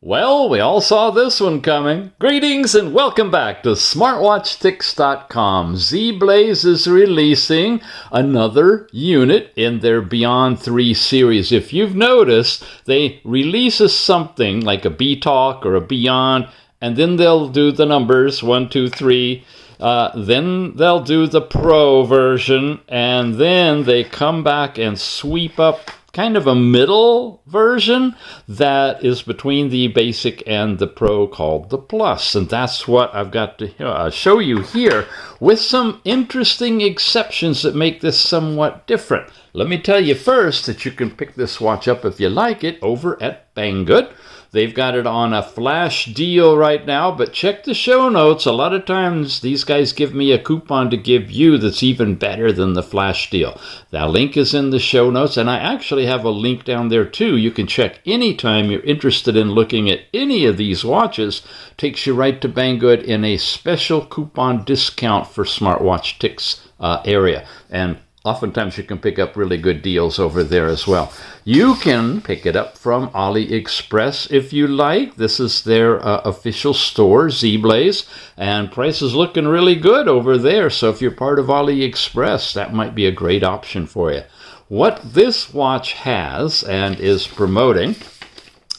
Well, we all saw this one coming. Greetings and welcome back to SmartWatchTix.com. Zeblaze is releasing another unit in their Beyond 3 series. If you've noticed, they release something like a B-Talk or a Beyond, and then they'll do the numbers 1, 2, 3. Then they'll do the Pro version, and then they come back and sweep up kind of a middle version that is between the basic and the Pro called the Plus. And that's what I've got to show you here with some interesting exceptions that make this somewhat different. Let me tell you first that you can pick this watch up if you like it over at Banggood. They've got it on a flash deal right now, but check the show notes. A lot of times these guys give me a coupon to give you that's even better than the flash deal. That link is in the show notes, and I actually have a link down there too. You can check anytime you're interested in looking at any of these watches. Takes you right to Banggood in a special coupon discount for Smartwatch Tix area. And oftentimes you can pick up really good deals over there as well. You can pick it up from AliExpress if you like. This is their official store, Zeblaze, and price is looking really good over there. So if you're part of AliExpress, that might be a great option for you. What this watch has and is promoting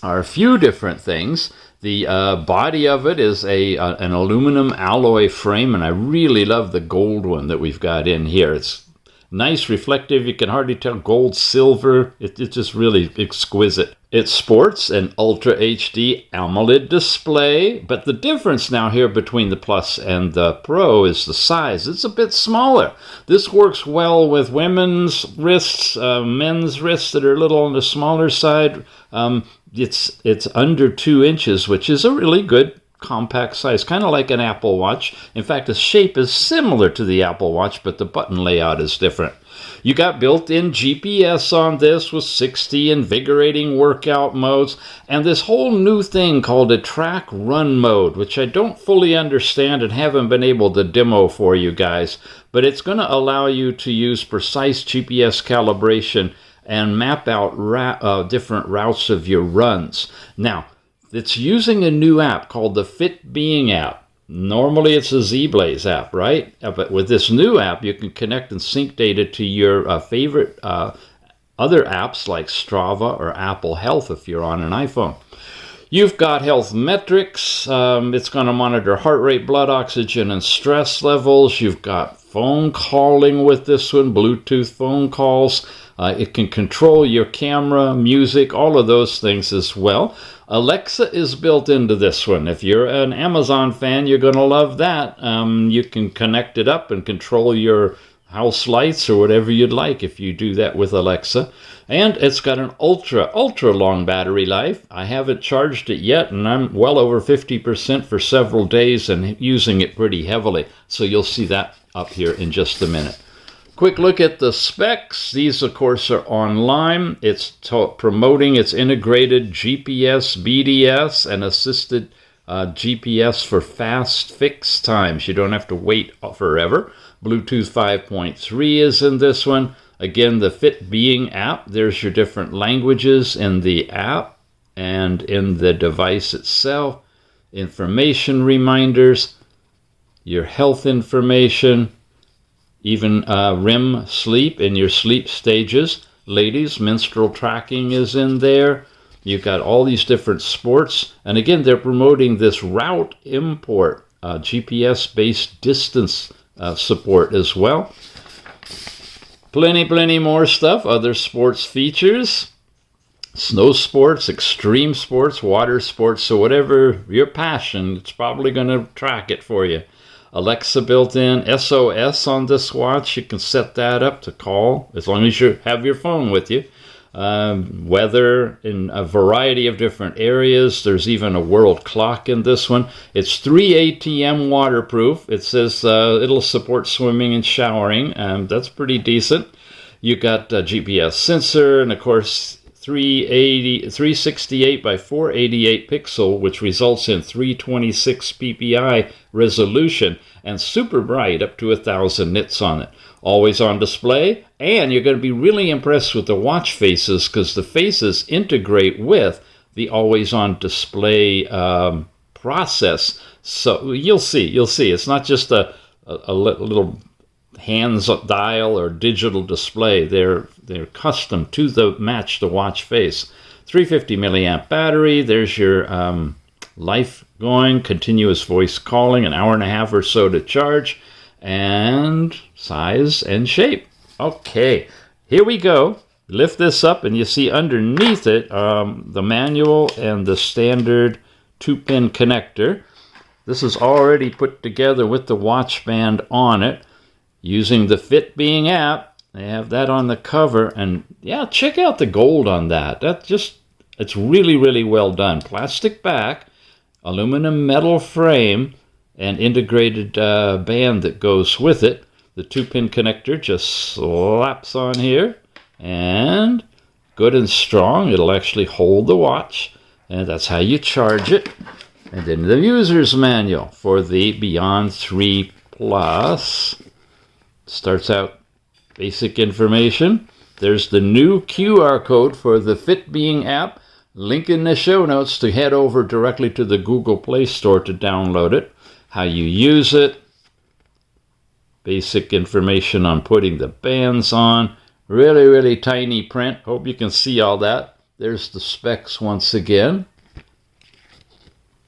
are a few different things. The body of it is an aluminum alloy frame, and I really love the gold one that we've got in here. It's nice, reflective. You can hardly tell gold, silver. It's just really exquisite. It sports an Ultra HD AMOLED display, but the difference now here between the Plus and the Pro is the size. It's a bit smaller. This works well with women's wrists, men's wrists that are a little on the smaller side. It's under 2 inches, which is a really good compact size, kind of like an Apple Watch. In fact, the shape is similar to the Apple Watch, but the button layout is different. You got built-in GPS on this with 60 invigorating workout modes, and this whole new thing called a track run mode, which I don't fully understand and haven't been able to demo for you guys, but it's going to allow you to use precise GPS calibration and map out different routes of your runs. Now, it's using a new app called the Fit Being app. Normally it's a Zeblaze app, right? But with this new app, you can connect and sync data to your favorite other apps like Strava or Apple Health if you're on an iPhone. You've got health metrics. It's going to monitor heart rate, blood oxygen, and stress levels. You've got phone calling with this one, Bluetooth phone calls. It can control your camera, music, all of those things as well. Alexa is built into this one. If you're an Amazon fan, you're going to love that. You can connect it up and control your house lights or whatever you'd like if you do that with Alexa. And it's got an ultra long battery life. I haven't charged it yet, and I'm well over 50% for several days and using it pretty heavily. So you'll see that up here in just a minute. Quick look at the specs. These, of course, are online. It's promoting its integrated GPS, BDS, and assisted GPS for fast fix times. You don't have to wait forever. Bluetooth 5.3 is in this one. Again, the Fit Being app. There's your different languages in the app and in the device itself. Information reminders, your health information, even REM sleep in your sleep stages. Ladies, menstrual tracking is in there. You've got all these different sports. And again, they're promoting this route import, GPS-based distance support as well. Plenty more stuff. Other sports features. Snow sports, extreme sports, water sports. So whatever your passion, it's probably going to track it for you. Alexa built in, SOS on this watch. You can set that up to call as long as you have your phone with you. Weather in a variety of different areas. There's even a world clock in this one. It's 3 ATM waterproof. It says it'll support swimming and showering, and that's pretty decent. You got a GPS sensor, and of course 368 by 488 pixel, which results in 326 ppi resolution and super bright, up to 1,000 nits on it. Always on display, and you're going to be really impressed with the watch faces because the faces integrate with the always-on display process. So you'll see. It's not just a little hands dial or digital display. They're custom to match the watch face. 350 milliamp battery. There's your life going, continuous voice calling, an hour and a half or so to charge, and size and shape. Okay, here we go. Lift this up and you see underneath it the manual and the standard 2-pin connector. This is already put together with the watch band on it using the Fit Being app. They have that on the cover, and yeah, check out the gold on that. It's really, really well done. Plastic back, aluminum metal frame, and integrated band that goes with it. The 2-pin connector just slaps on here, and good and strong. It'll actually hold the watch, and that's how you charge it. And then the user's manual for the Beyond 3 Plus. Starts out basic information. There's the new QR code for the Fit Being app. Link in the show notes to head over directly to the Google Play Store to download it. How you use it. Basic information on putting the bands on. Really, really tiny print. Hope you can see all that. There's the specs once again.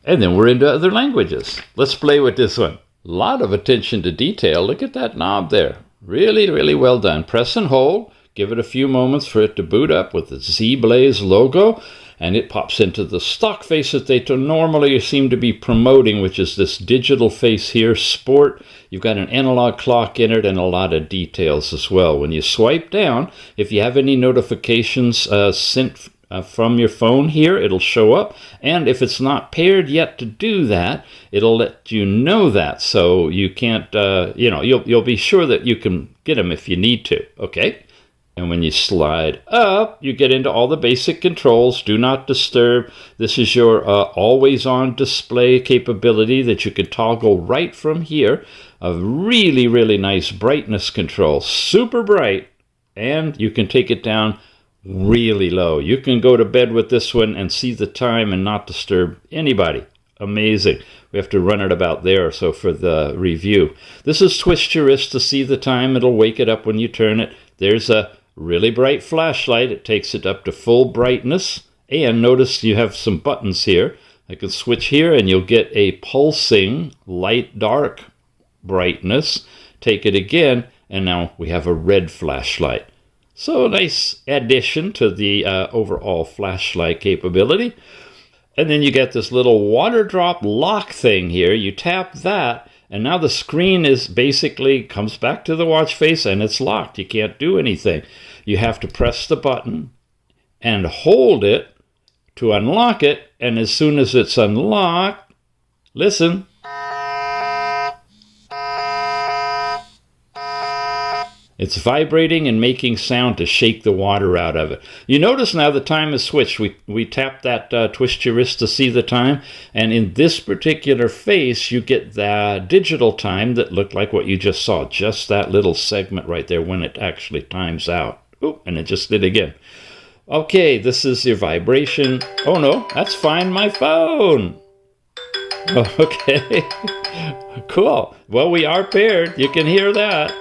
And then we're into other languages. Let's play with this one. A lot of attention to detail. Look at that knob there. Really, really well done. Press and hold. Give it a few moments for it to boot up with the Zeblaze logo. And it pops into the stock face that they normally seem to be promoting, which is this digital face here, Sport. You've got an analog clock in it and a lot of details as well. When you swipe down, if you have any notifications sent from your phone here, it'll show up. And if it's not paired yet to do that, it'll let you know that. So you can't, you'll be sure that you can get them if you need to. Okay. And when you slide up, you get into all the basic controls. Do not disturb. This is your always-on display capability that you can toggle right from here. A really, really nice brightness control. Super bright. And you can take it down really low. You can go to bed with this one and see the time and not disturb anybody. Amazing. We have to run it about there or so for the review. This is twist your wrist to see the time. It'll wake it up when you turn it. There's a really bright flashlight. It takes it up to full brightness. And notice you have some buttons here. I can switch here and you'll get a pulsing light-dark brightness. Take it again and now we have a red flashlight. So a nice addition to the overall flashlight capability. And then you get this little water drop lock thing here. You tap that, and now the screen is basically comes back to the watch face and it's locked. You can't do anything. You have to press the button and hold it to unlock it. And as soon as it's unlocked, listen. It's vibrating and making sound to shake the water out of it. You notice now the time is switched. We tap that twist your wrist to see the time. And in this particular face, you get the digital time that looked like what you just saw. Just that little segment right there when it actually times out. Oop, and it just did again. Okay, this is your vibration. Oh no, that's Find My Phone. Okay, cool. Well, we are paired. You can hear that.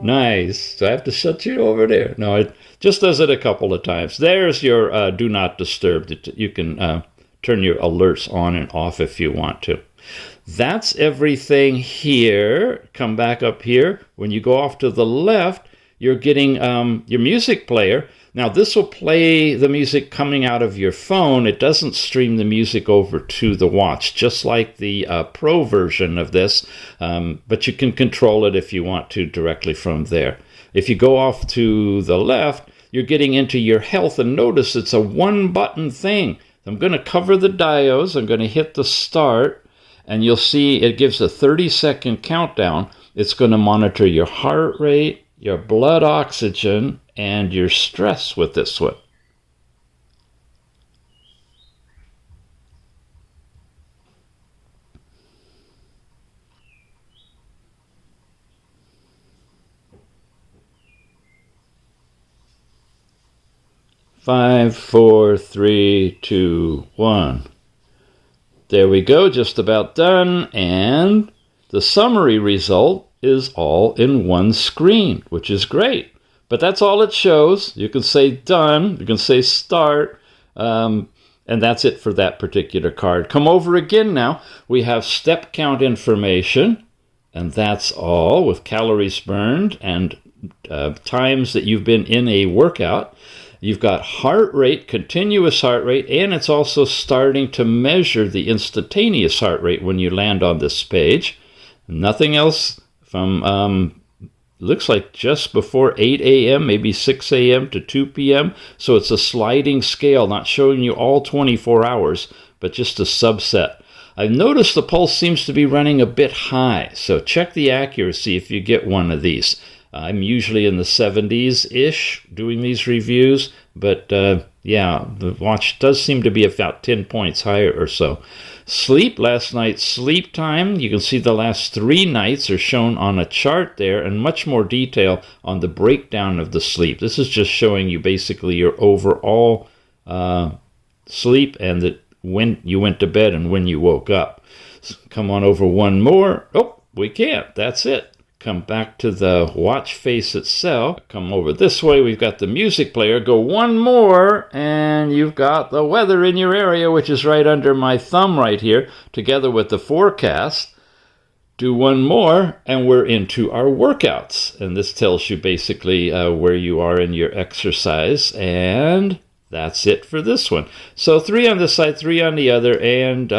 Nice. So I have to shut you over there. No, it just does it a couple of times. There's your do not disturb. You can turn your alerts on and off if you want to. That's everything here. Come back up here. When you go off to the left, you're getting your music player. Now, this will play the music coming out of your phone. It doesn't stream the music over to the watch, just like the Pro version of this, but you can control it if you want to directly from there. If you go off to the left, you're getting into your health, and notice it's a one-button thing. I'm going to cover the diodes. I'm going to hit the start, and you'll see it gives a 30-second countdown. It's going to monitor your heart rate, your blood oxygen, and your stress with this one. 5, 4, 3, 2, 1. There we go, just about done. And the summary result is all in one screen, which is great. But that's all it shows. You can say done, you can say start, and that's it for that particular card. Come over again now. We have step count information, and that's all with calories burned and times that you've been in a workout. You've got heart rate, continuous heart rate, and it's also starting to measure the instantaneous heart rate when you land on this page. Nothing else from, looks like just before 8 a.m., maybe 6 a.m. to 2 p.m. So it's a sliding scale, not showing you all 24 hours, but just a subset. I've noticed the pulse seems to be running a bit high, so check the accuracy if you get one of these. I'm usually in the 70s-ish doing these reviews, but yeah, the watch does seem to be about 10 points higher or so. Sleep, last night's sleep time, you can see the last 3 nights are shown on a chart there, and much more detail on the breakdown of the sleep. This is just showing you basically your overall sleep and when you went to bed and when you woke up. So come on over one more. Oh, we can't. That's it. Come back to the watch face itself. Come over this way. We've got the music player. Go one more, and you've got the weather in your area, which is right under my thumb right here, together with the forecast. Do one more, and we're into our workouts. And this tells you basically where you are in your exercise, and that's it for this one. So 3 on this side, 3 on the other, and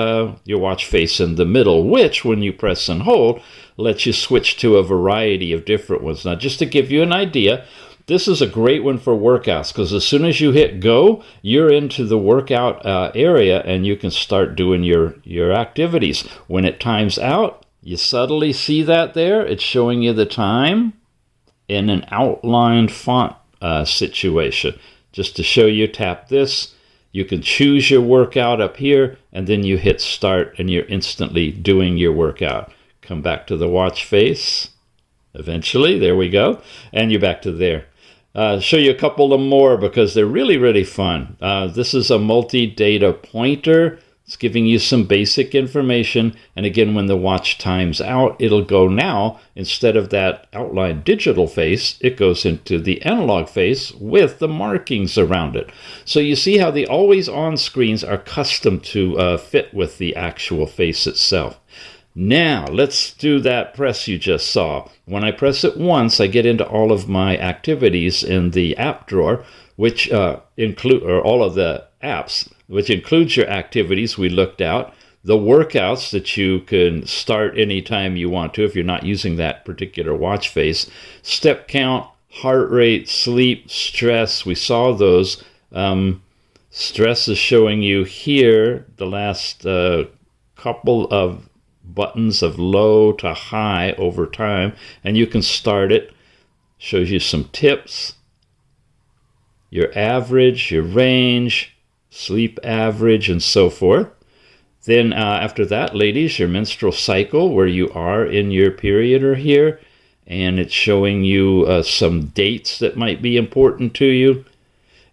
your watch face in the middle, which, when you press and hold, lets you switch to a variety of different ones. Now, just to give you an idea, this is a great one for workouts, because as soon as you hit go, you're into the workout area, and you can start doing your activities. When it times out, you subtly see that there. It's showing you the time in an outlined font situation. Just to show you, tap this. You can choose your workout up here, and then you hit start, and you're instantly doing your workout. Come back to the watch face. Eventually, there we go. And you're back to there. Show you a couple of more because they're really, really fun. This is a multi-data pointer. It's giving you some basic information. And again, when the watch times out, it'll go now. Instead of that outlined digital face, it goes into the analog face with the markings around it. So you see how the always-on screens are custom to fit with the actual face itself. Now, let's do that press you just saw. When I press it once, I get into all of my activities in the app drawer, which include all of the apps, which includes your activities we looked at, the workouts that you can start anytime you want to if you're not using that particular watch face, step count, heart rate, sleep, stress. We saw those. Stress is showing you here the last couple of buttons of low to high over time, and you can start it. Shows you some tips, your average, your range, sleep average, and so forth. Then after that, ladies, your menstrual cycle, where you are in your period are here, and it's showing you some dates that might be important to you.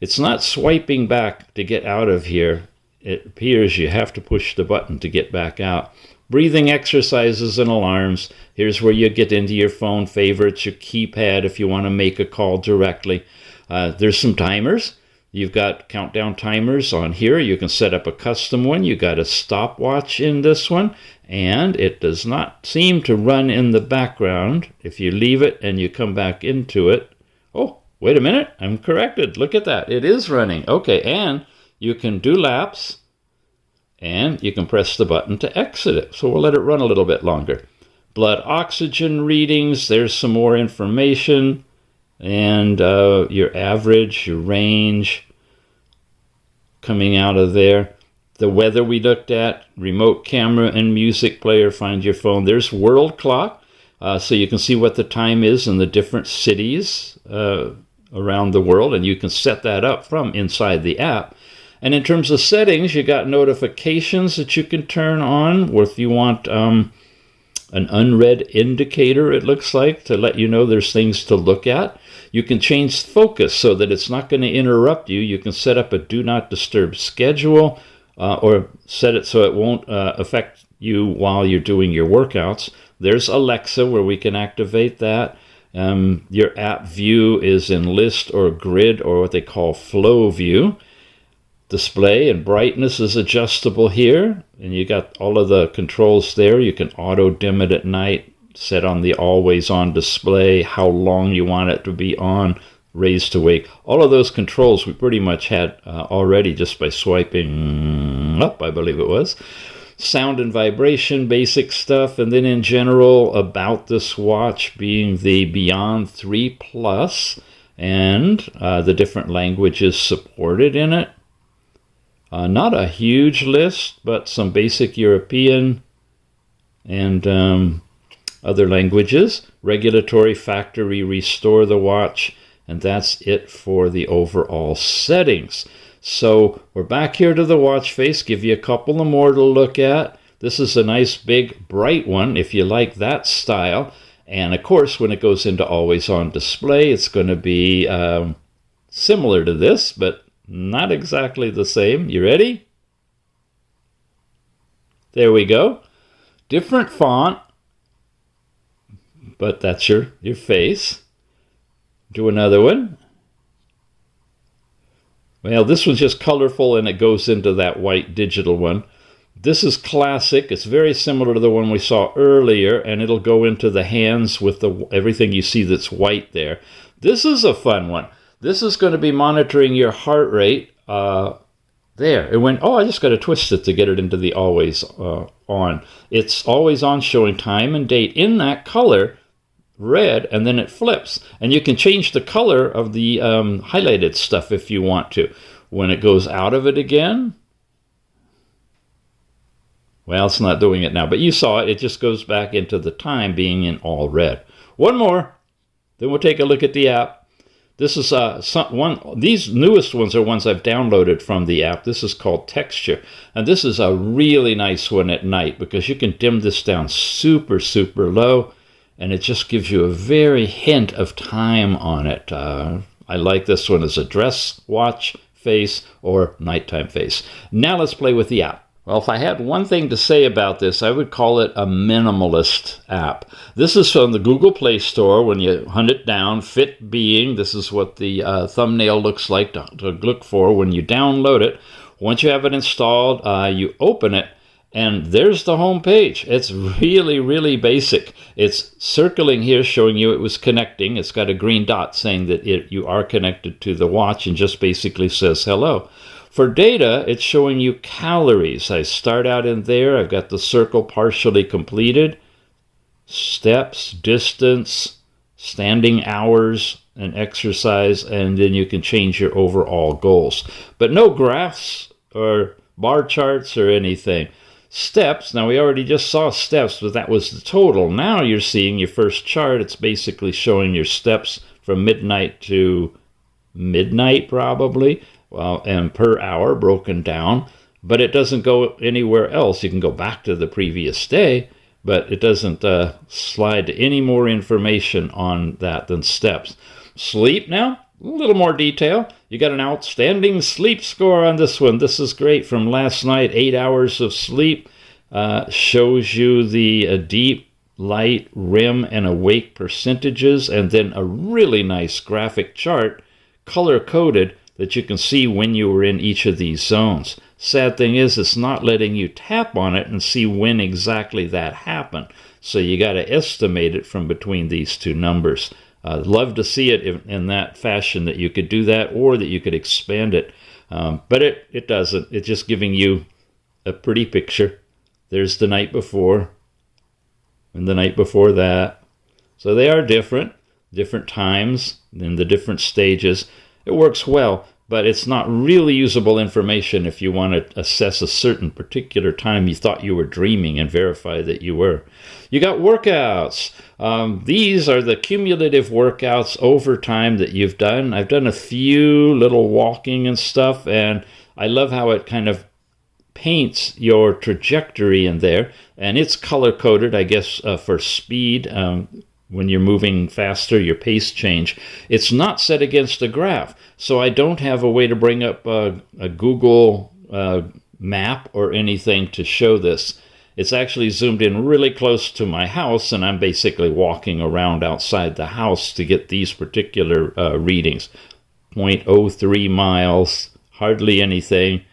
It's not swiping back to get out of here. It appears you have to push the button to get back out. Breathing exercises and alarms. Here's where you get into your phone favorites, your keypad if you want to make a call directly. There's some timers. You've got countdown timers on here. You can set up a custom one. You got a stopwatch in this one, and it does not seem to run in the background. If you leave it and you come back into it, oh, wait a minute, I'm corrected. Look at that. It is running. Okay, and you can do laps. And you can press the button to exit it. So we'll let it run a little bit longer. Blood oxygen readings. There's some more information. And your average, your range coming out of there. The weather we looked at. Remote camera and music player. Find your phone. There's world clock. So you can see what the time is in the different cities around the world. And you can set that up from inside the app. And in terms of settings, you got notifications that you can turn on, or if you want an unread indicator, it looks like, to let you know there's things to look at. You can change focus so that it's not going to interrupt you. You can set up a do not disturb schedule or set it so it won't affect you while you're doing your workouts. There's Alexa where we can activate that. Your app view is in list or grid or what they call flow view. Display and brightness is adjustable here, and you got all of the controls there. You can auto dim it at night, set on the always on display, how long you want it to be on, raise to wake. All of those controls we pretty much had already just by swiping up, I believe it was. Sound and vibration, basic stuff, and then in general about this watch being the Beyond 3 Plus and the different languages supported in it. Not a huge list, but some basic European and other languages. Regulatory factory restore the watch, and that's it for the overall settings. So we're back here to the watch face, give you a couple of more to look at. This is a nice big bright one if you like that style. And of course, when it goes into always on display, it's going to be similar to this, but not exactly the same. You ready? There we go. Different font, but that's your face. Do another one. Well, this one's just colorful and it goes into that white digital one. This is classic. It's very similar to the one we saw earlier, and it'll go into the hands with everything you see that's white there. This is a fun one. This is going to be monitoring your heart rate. There. It went, I just got to twist it to get it into the always on. It's always on, showing time and date in that color, red, and then it flips. And you can change the color of the highlighted stuff if you want to. When it goes out of it again, well, it's not doing it now, but you saw it. It just goes back into the time being in all red. One more, then we'll take a look at the app. This is these newest ones are ones I've downloaded from the app. This is called Texture. And this is a really nice one at night because you can dim this down super, super low. And it just gives you a very hint of time on it. I like this one as a dress watch face or nighttime face. Now let's play with the app. Well, if I had one thing to say about this, I would call it a minimalist app. This is from the Google Play Store. When you hunt it down, Fit Being, this is what the thumbnail looks like to look for when you download it. Once you have it installed, you open it, and there's the home page. It's really, really basic. It's circling here showing you it was connecting. It's got a green dot saying that you are connected to the watch and just basically says hello. For data, it's showing you calories. I start out in there. I've got the circle partially completed. Steps, distance, standing hours, and exercise, and then you can change your overall goals. But no graphs or bar charts or anything. Steps, now we already just saw steps, but that was the total. Now you're seeing your first chart. It's basically showing your steps from midnight to midnight probably. And per hour broken down, but it doesn't go anywhere else. You can go back to the previous day, but it doesn't slide to any more information on that than steps. Sleep now, a little more detail. You got an outstanding sleep score on this one. This is great from last night, 8 hours of sleep. Shows you the deep, light, REM, and awake percentages, and then a really nice graphic chart, color-coded, that you can see when you were in each of these zones. Sad thing is, it's not letting you tap on it and see when exactly that happened. So you got to estimate it from between these two numbers. Love to see it in that fashion, that you could do that or that you could expand it. But it doesn't. It's just giving you a pretty picture. There's the night before and the night before that. So they are different times in the different stages. It works well, but it's not really usable information if you want to assess a certain particular time you thought you were dreaming and verify that you were. You got workouts. These are the cumulative workouts over time that you've done. I've done a few little walking and stuff, and I love how it kind of paints your trajectory in there, and it's color-coded, I guess, for speed. when you're moving faster, your pace change. It's not set against a graph, so I don't have a way to bring up a Google map or anything to show this. It's actually zoomed in really close to my house, and I'm basically walking around outside the house to get these particular readings. 0.03 miles, hardly anything,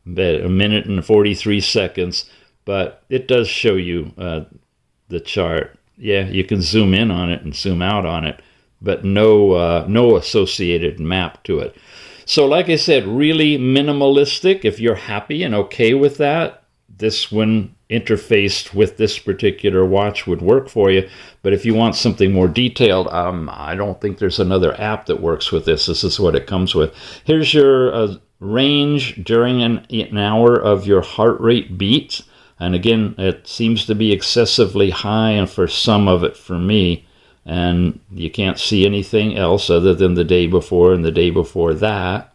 but a minute and 43 seconds, but it does show you the chart. Yeah, you can zoom in on it and zoom out on it, but no associated map to it. So like I said, really minimalistic. If you're happy and okay with that, this one interfaced with this particular watch would work for you. But if you want something more detailed, I don't think there's another app that works with this. This is what it comes with. Here's your range during an hour of your heart rate beats. And again, it seems to be excessively high, and for some of it for me. And you can't see anything else other than the day before and the day before that.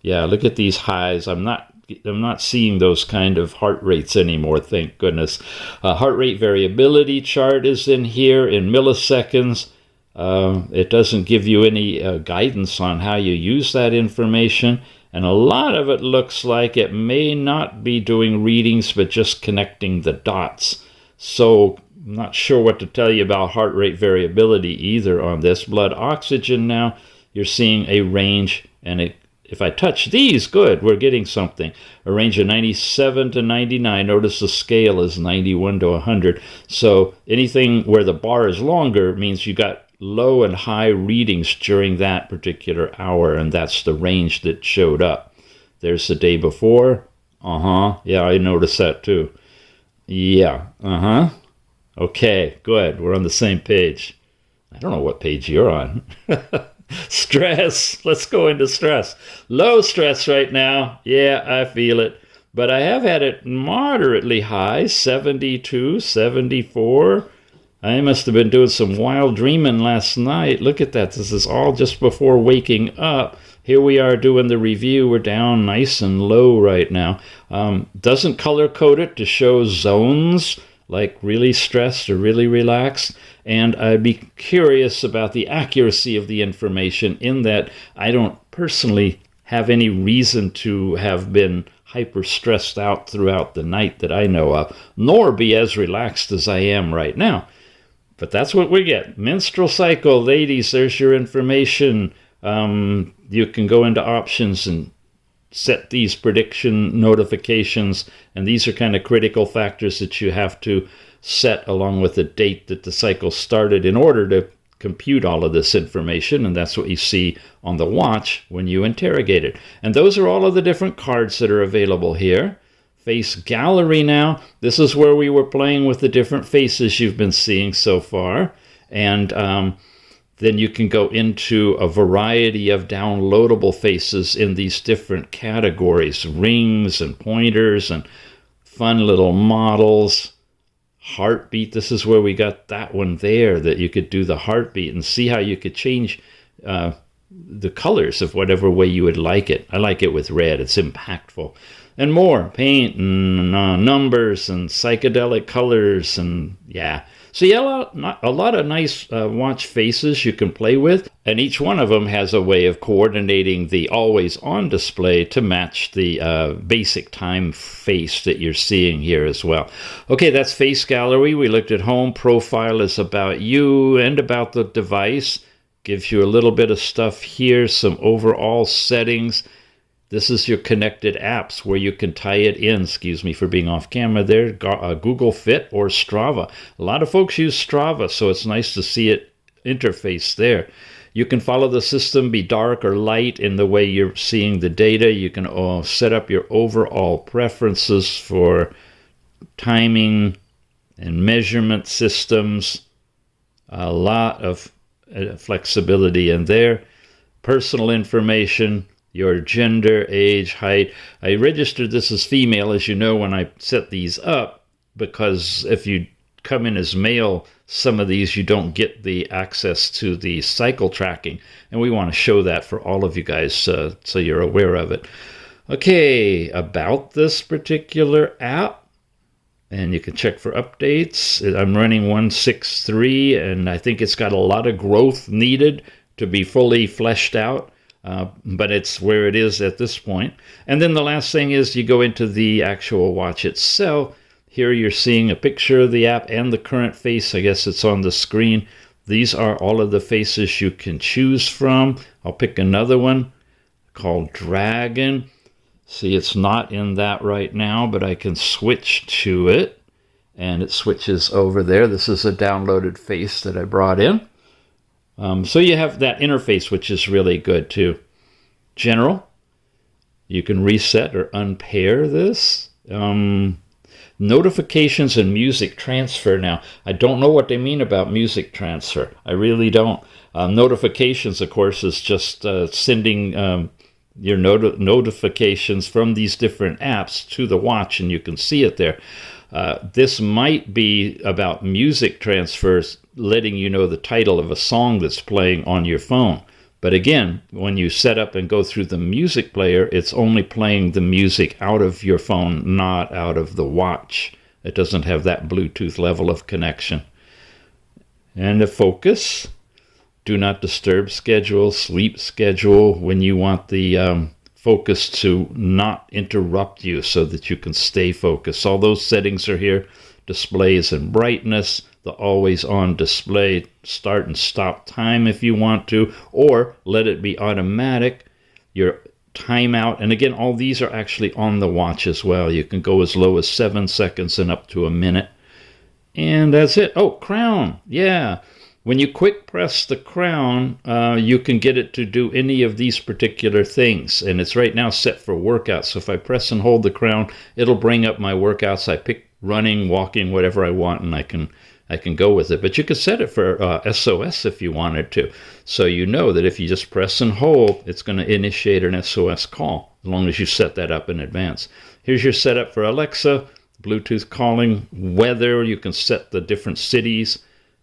Yeah, look at these highs. I'm not seeing those kind of heart rates anymore, thank goodness. Heart rate variability chart is in here in milliseconds. It doesn't give you any guidance on how you use that information. And a lot of it looks like it may not be doing readings, but just connecting the dots. So I'm not sure what to tell you about heart rate variability either on this. Blood oxygen now, you're seeing a range, and if I touch these, good, we're getting something. A range of 97 to 99. Notice the scale is 91 to 100. So anything where the bar is longer means you got low and high readings during that particular hour, and that's the range that showed up. There's the day before. Yeah, I noticed that too. Yeah, okay, good, we're on the same page. I don't know what page you're on. Stress, let's go into stress. Low stress right now. Yeah, I feel it, but I have had it moderately high, 72, 74. I must have been doing some wild dreaming last night. Look at that. This is all just before waking up. Here we are doing the review. We're down nice and low right now. Doesn't color code it to show zones, like really stressed or really relaxed. And I'd be curious about the accuracy of the information in that I don't personally have any reason to have been hyper stressed out throughout the night that I know of, nor be as relaxed as I am right now. But that's what we get. Menstrual cycle, ladies, there's your information. You can go into options and set these prediction notifications, and these are kind of critical factors that you have to set along with the date that the cycle started in order to compute all of this information, and that's what you see on the watch when you interrogate it. And those are all of the different cards that are available here. Face gallery now. This is where we were playing with the different faces you've been seeing so far. And then you can go into a variety of downloadable faces in these different categories. Rings and pointers and fun little models. Heartbeat. This is where we got that one there, that you could do the heartbeat and see how you could change the colors of whatever way you would like it. I like it with red. It's impactful. And more, paint and numbers and psychedelic colors, and yeah. So yeah, a lot of nice watch faces you can play with, and each one of them has a way of coordinating the always on display to match the basic time face that you're seeing here as well. Okay, that's face gallery. We looked at home. Profile is about you and about the device. Gives you a little bit of stuff here, some overall settings. This is your connected apps where you can tie it in. Excuse me for being off camera there. Google Fit or Strava. A lot of folks use Strava, so it's nice to see it interface there. You can follow the system, be dark or light in the way you're seeing the data. You can set up your overall preferences for timing and measurement systems. A lot of flexibility in there. Personal information. Your gender, age, height. I registered this as female, as you know, when I set these up, because if you come in as male, some of these you don't get the access to the cycle tracking, and we want to show that for all of you guys so you're aware of it. Okay, about this particular app, and you can check for updates. I'm running 1.6.3, and I think it's got a lot of growth needed to be fully fleshed out, but it's where it is at this point. And then the last thing is you go into the actual watch itself. Here you're seeing a picture of the app and the current face. I guess it's on the screen. These are all of the faces you can choose from. I'll pick another one called Dragon. See, it's not in that right now, but I can switch to it, and it switches over there. This is a downloaded face that I brought in. So you have that interface, which is really good too. General, you can reset or unpair this. Notifications and music transfer. Now, I don't know what they mean about music transfer. I really don't. Notifications, of course, is just sending your notifications from these different apps to the watch, and you can see it there. This might be about music transfers, letting you know the title of a song that's playing on your phone. But again, when you set up and go through the music player, it's only playing the music out of your phone, not out of the watch. It doesn't have that Bluetooth level of connection. And the focus, do not disturb schedule, sleep schedule, when you want the focus to not interrupt you so that you can stay focused. All those settings are here. Displays and brightness, the always on display, start and stop time if you want to, or let it be automatic, your timeout. And again, all these are actually on the watch as well. You can go as low as 7 seconds and up to a minute. And that's it. Oh, crown. Yeah. When you quick press the crown, you can get it to do any of these particular things. And it's right now set for workouts. So if I press and hold the crown, it'll bring up my workouts. I pick running, walking, whatever I want, and I can go with it. But you could set it for SOS if you wanted to. So you know that if you just press and hold, it's going to initiate an SOS call, as long as you set that up in advance. Here's your setup for Alexa, Bluetooth calling, weather. You can set the different cities.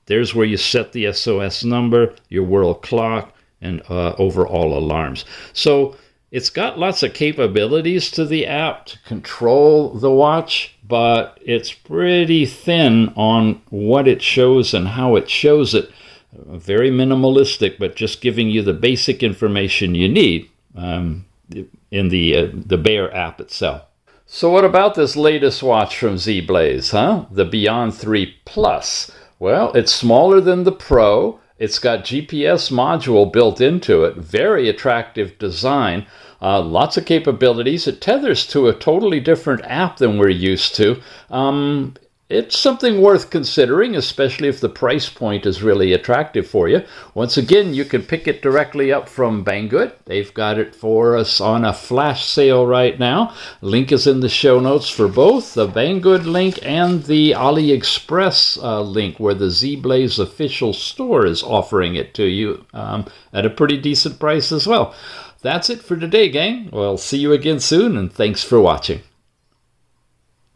There's where you set the SOS number, your world clock, and overall alarms. So it's got lots of capabilities to the app to control the watch, but it's pretty thin on what it shows and how it shows it. Very minimalistic, but just giving you the basic information you need in the Bear app itself. So what about this latest watch from Zeblaze, huh? The Beyond 3 Plus. Well, it's smaller than the Pro. It's got GPS module built into it. Very attractive design. Lots of capabilities. It tethers to a totally different app than we're used to. It's something worth considering, especially if the price point is really attractive for you. Once again, you can pick it directly up from Banggood. They've got it for us on a flash sale right now. Link is in the show notes for both the Banggood link and the AliExpress link, where the Zeblaze official store is offering it to you at a pretty decent price as well. That's it for today, gang. Well, see you again soon, and thanks for watching.